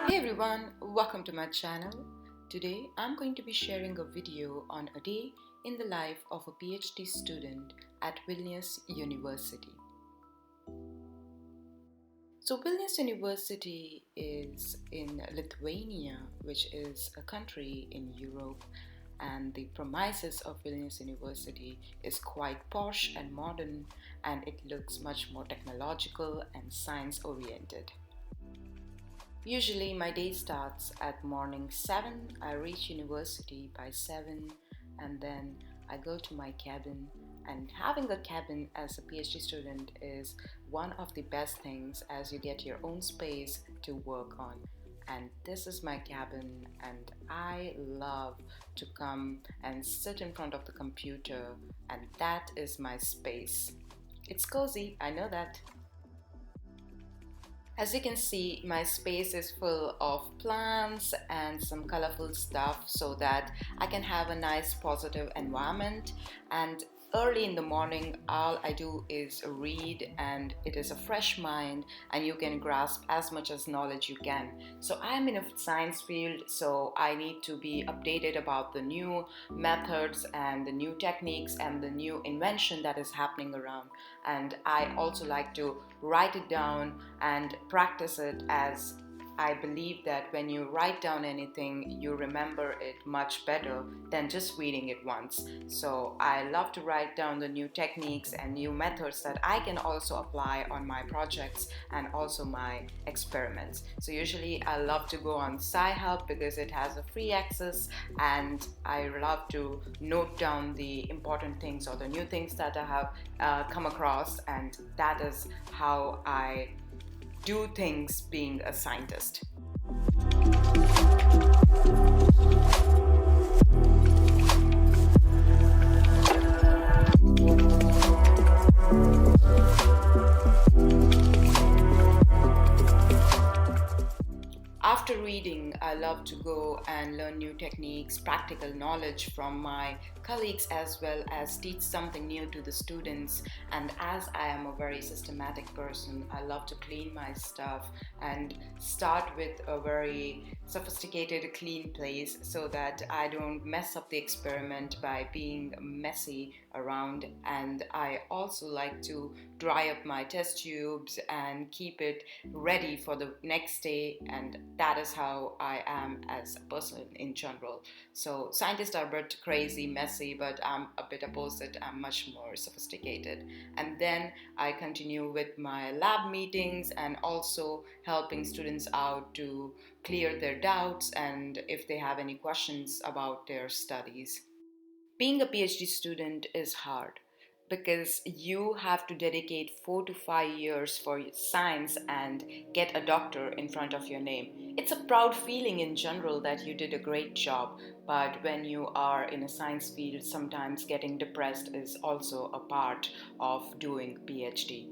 Hey everyone, welcome to my channel. Today I'm going to be sharing a video on a day in the life of a PhD student at Vilnius University. So Vilnius University is in Lithuania, which is a country in Europe, and the premises of Vilnius University is quite posh and modern, and it looks much more technological and science oriented. Usually my day starts at morning 7. I reach university by 7 and then I go to my cabin. And having a cabin as a PhD student is one of the best things as you get your own space to work on. And this is my cabin and I love to come and sit in front of the computer, and that is my space. It's cozy, I know that. As you can see, my space is full of plants and some colorful stuff so that I can have a nice positive environment. And early in the morning, all I do is read, and it is a fresh mind and you can grasp as much as knowledge you can. So I'm in a science field, so I need to be updated about the new methods and the new techniques and the new invention that is happening around. And I also like to write it down and practice it, as I believe that when you write down anything, you remember it much better than just reading it once. So I love to write down the new techniques and new methods that I can also apply on my projects and also my experiments. So usually I love to go on Sci-Hub because it has a free access, and I love to note down the important things or the new things that I have come across, and that is how I do things being a scientist. After reading, I love to go and learn new techniques, practical knowledge from my colleagues, as well as teach something new to the students. And as I am a very systematic person, I love to clean my stuff and start with a very sophisticated, clean place so that I don't mess up the experiment by being messy around. And I also like to dry up my test tubes and keep it ready for the next day, and that is how I am as a person in general. So scientists are a bit crazy, messy, but I'm a bit opposite. I'm much more sophisticated. And then I continue with my lab meetings and also helping students out to clear their doubts and if they have any questions about their studies. Being a PhD student is hard because you have to dedicate 4 to 5 years for science and get a doctor in front of your name. It's a proud feeling in general that you did a great job, but when you are in a science field, sometimes getting depressed is also a part of doing PhD.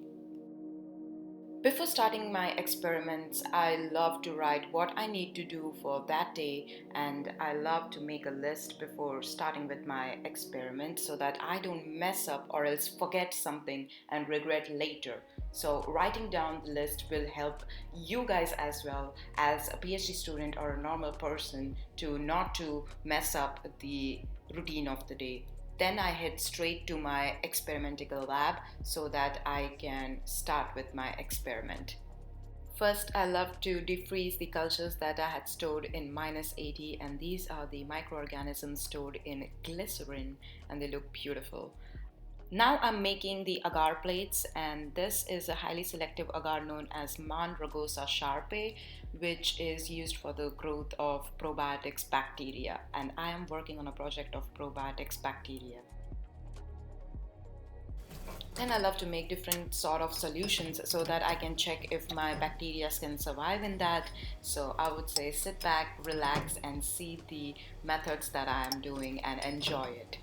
Before starting my experiments, I love to write what I need to do for that day, and I love to make a list before starting with my experiment so that I don't mess up or else forget something and regret later. So writing down the list will help you guys as well as a PhD student or a normal person to not to mess up the routine of the day. Then I head straight to my experimental lab so that I can start with my experiment. First, I love to defreeze the cultures that I had stored in -80, and these are the microorganisms stored in glycerin, and they look beautiful. Now I'm making the agar plates, and this is a highly selective agar known as Man rugosa sharpe, which is used for the growth of probiotics bacteria, and I am working on a project of probiotics bacteria. Then I love to make different sort of solutions so that I can check if my bacteria can survive in that. So I would say sit back, relax, and see the methods that I am doing and enjoy it.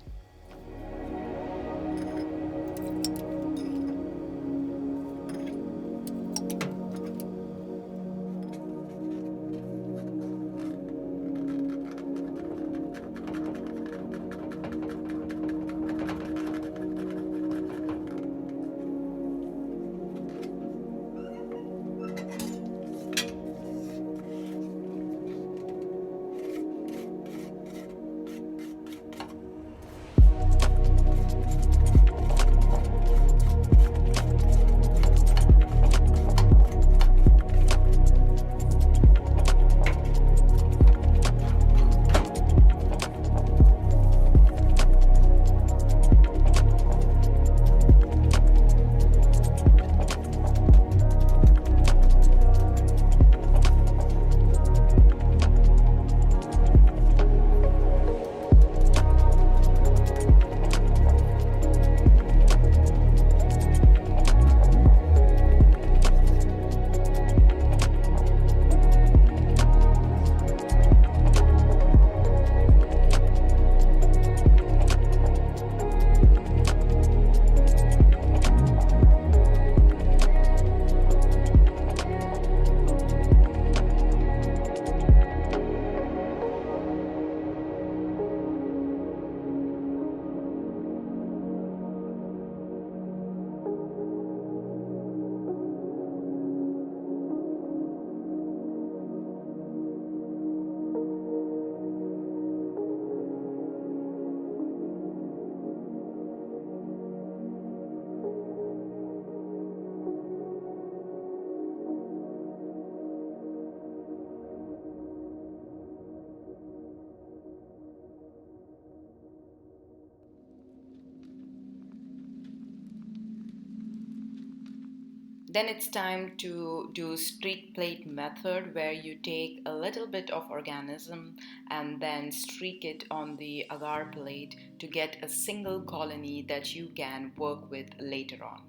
Then it's time to do streak plate method, where you take a little bit of organism and then streak it on the agar plate to get a single colony that you can work with later on.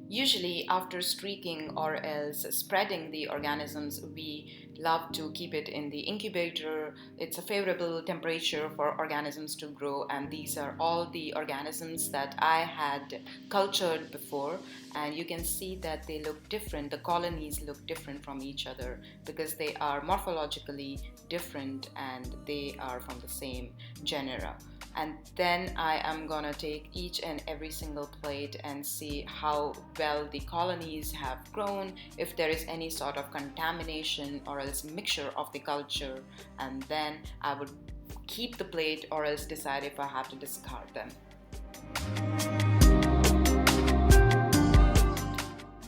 Usually, after streaking or else spreading the organisms, we love to keep it in the incubator. It's a favorable temperature for organisms to grow, and these are all the organisms that I had cultured before. And you can see that they look different. The colonies look different from each other because they are morphologically different and they are from the same genera. And then I am gonna take each and every single plate and see how well the colonies have grown, if there is any sort of contamination or else mixture of the culture, and then I would keep the plate or else decide if I have to discard them.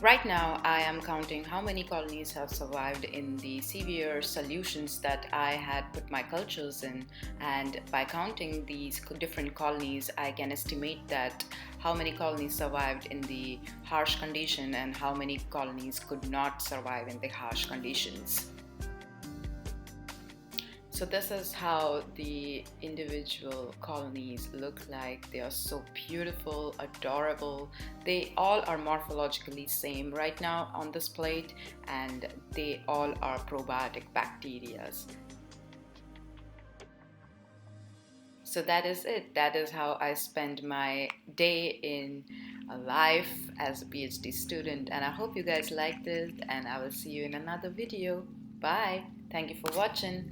Right now, I am counting how many colonies have survived in the severe solutions that I had put my cultures in, and by counting these different colonies, I can estimate that how many colonies survived in the harsh condition and how many colonies could not survive in the harsh conditions. So this is how the individual colonies look like. They are so beautiful, adorable. They all are morphologically same right now on this plate, and they all are probiotic bacteria. So that is it. That is how I spend my day in a life as a PhD student. And I hope you guys liked it, and I will see you in another video. Bye. Thank you for watching.